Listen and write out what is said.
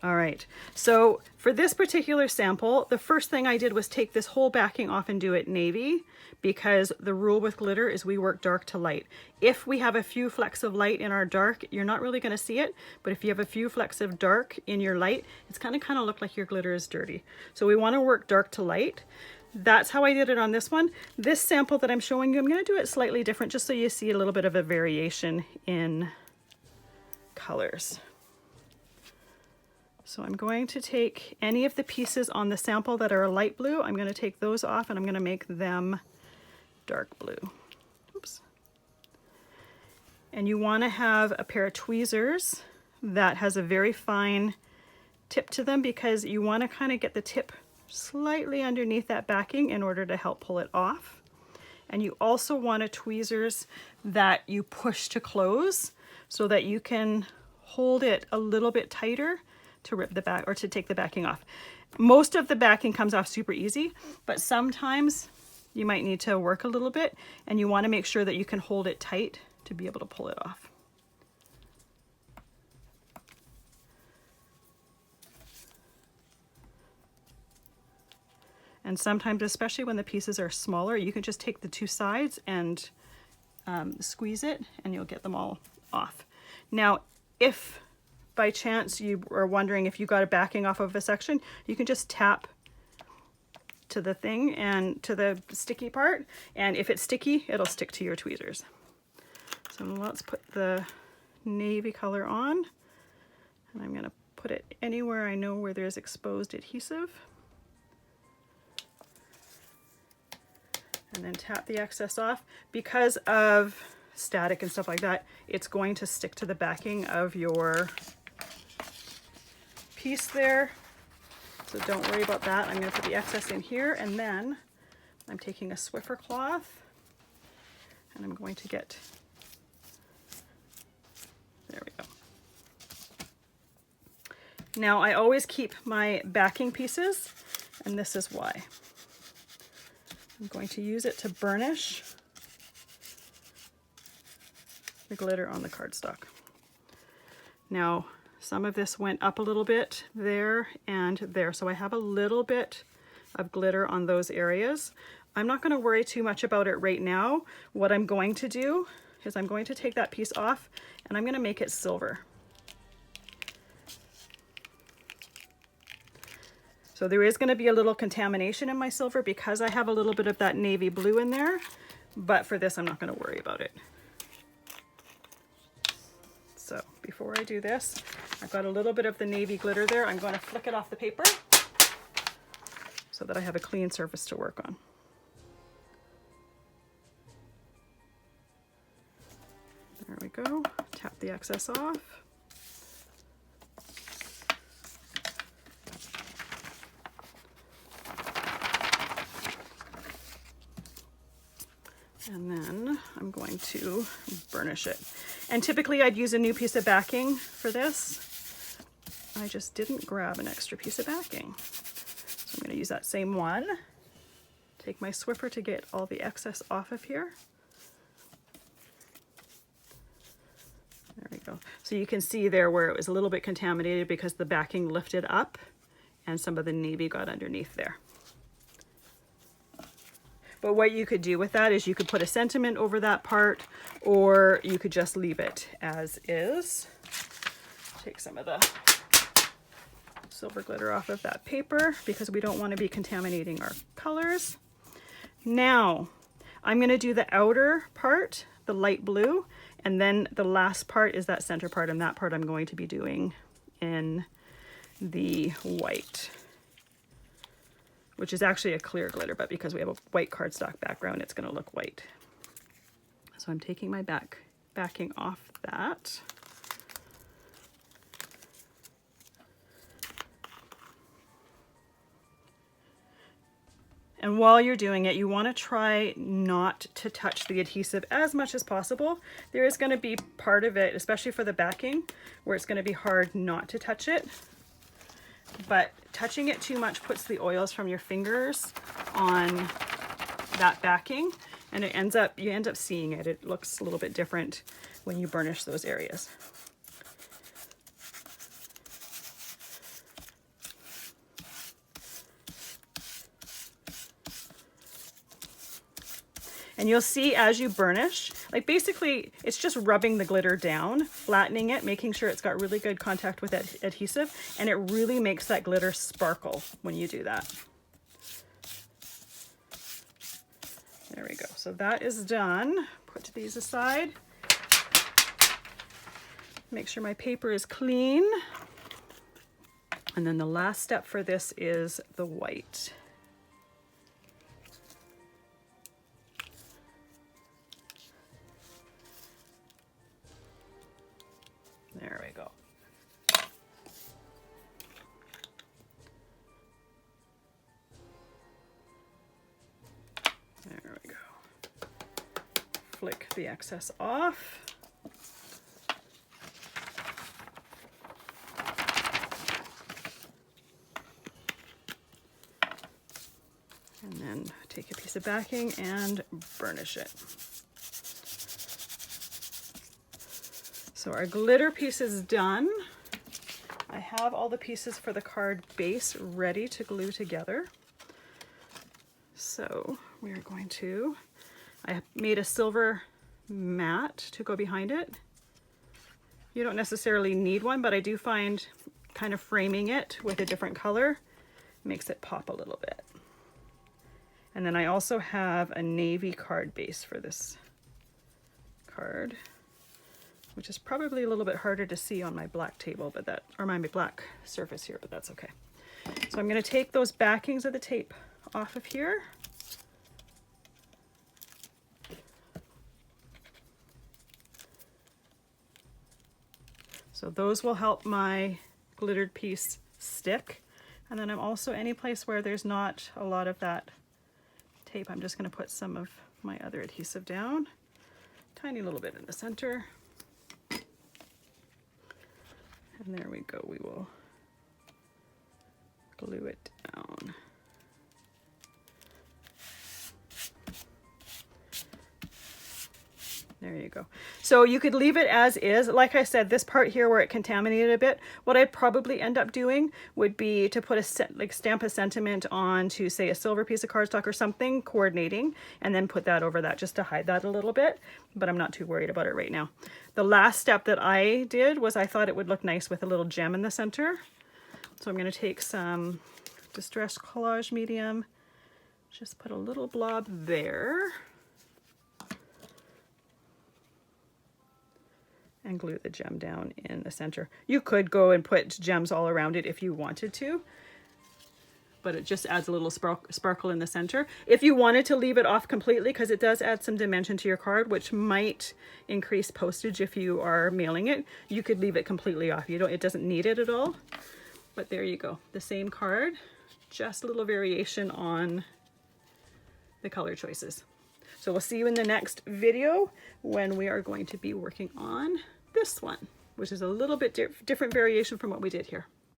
All right, so for this particular sample, the first thing I did was take this whole backing off and do it navy, because the rule with glitter is we work dark to light. If we have a few flecks of light in our dark, you're not really going to see it, but if you have a few flecks of dark in your light, it's kind of look like your glitter is dirty. So we want to work dark to light. That's how I did it on this one. This sample that I'm showing you, I'm going to do it slightly different just so you see a little bit of a variation in colors. So I'm going to take any of the pieces on the sample that are a light blue, I'm going to take those off and I'm going to make them dark blue. Oops. And you want to have a pair of tweezers that has a very fine tip to them, because you want to kind of get the tip slightly underneath that backing in order to help pull it off. And you also want a tweezers that you push to close so that you can hold it a little bit tighter to rip the back or to take the backing off. Most of the backing comes off super easy, but sometimes you might need to work a little bit, and you want to make sure that you can hold it tight to be able to pull it off. And sometimes, especially when the pieces are smaller, you can just take the two sides and squeeze it and you'll get them all off. Now, if by chance you are wondering if you got a backing off of a section, you can just tap to the thing and to the sticky part, and if it's sticky, it'll stick to your tweezers. So let's put the navy color on, and I'm going to put it anywhere I know where there's exposed adhesive, and then tap the excess off. Because of static and stuff like that, it's going to stick to the backing of your piece there, so don't worry about that. I'm going to put the excess in here, and then I'm taking a Swiffer cloth and I'm going to get, there we go. Now I always keep my backing pieces, and this is why. I'm going to use it to burnish the glitter on the cardstock. Now, some of this went up a little bit there and there, so I have a little bit of glitter on those areas. I'm not going to worry too much about it right now. What I'm going to do is I'm going to take that piece off and I'm going to make it silver. So there is going to be a little contamination in my silver because I have a little bit of that navy blue in there, but for this I'm not going to worry about it. So before I do this, I've got a little bit of the navy glitter there. I'm going to flick it off the paper so that I have a clean surface to work on. There we go. Tap the excess off. And then I'm going to burnish it. And typically I'd use a new piece of backing for this. I just didn't grab an extra piece of backing. So I'm going to use that same one. Take my Swiffer to get all the excess off of here. There we go. So you can see there where it was a little bit contaminated because the backing lifted up and some of the navy got underneath there. But what you could do with that is you could put a sentiment over that part, or you could just leave it as is. Take some of the silver glitter off of that paper because we don't want to be contaminating our colors. Now, I'm going to do the outer part, the light blue, and then the last part is that center part, and that part I'm going to be doing in the white, which is actually a clear glitter, but because we have a white cardstock background, it's going to look white. So I'm taking my backing off that. And while you're doing it, you want to try not to touch the adhesive as much as possible. There is going to be part of it, especially for the backing, where it's going to be hard not to touch it. But touching it too much puts the oils from your fingers on that backing, and you end up seeing it. It looks a little bit different when you burnish those areas. And you'll see as you burnish, like basically it's just rubbing the glitter down, flattening it, making sure it's got really good contact with that adhesive, and it really makes that glitter sparkle when you do that. There we go. So that is done. Put these aside. Make sure my paper is clean. And then the last step for this is the white. There we go. There we go. Flick the excess off. And then take a piece of backing and burnish it. So our glitter piece is done. I have all the pieces for the card base ready to glue together. So we are going to, I made a silver mat to go behind it. You don't necessarily need one, but I do find kind of framing it with a different color makes it pop a little bit. And then I also have a navy card base for this card, which is probably a little bit harder to see on my black table, but that, or my black surface here, but that's okay. So I'm going to take those backings of the tape off of here. So those will help my glittered piece stick. And then I'm also, any place where there's not a lot of that tape, I'm just going to put some of my other adhesive down. Tiny little bit in the center. And there we go, we will glue it down. There you go. So you could leave it as is. Like I said, this part here where it contaminated a bit, what I'd probably end up doing would be to put a stamp a sentiment on to, say, a silver piece of cardstock or something, coordinating, and then put that over that just to hide that a little bit. But I'm not too worried about it right now. The last step that I did was I thought it would look nice with a little gem in the center. So I'm going to take some Distress Collage Medium, just put a little blob there, and glue the gem down in the center. You could go and put gems all around it if you wanted to, but it just adds a little sparkle in the center. If you wanted to leave it off completely, because it does add some dimension to your card, which might increase postage if you are mailing it, you could leave it completely off. It doesn't need it at all. But there you go, the same card, just a little variation on the color choices. So we'll see you in the next video when we are going to be working on this one, which is a little bit different variation from what we did here.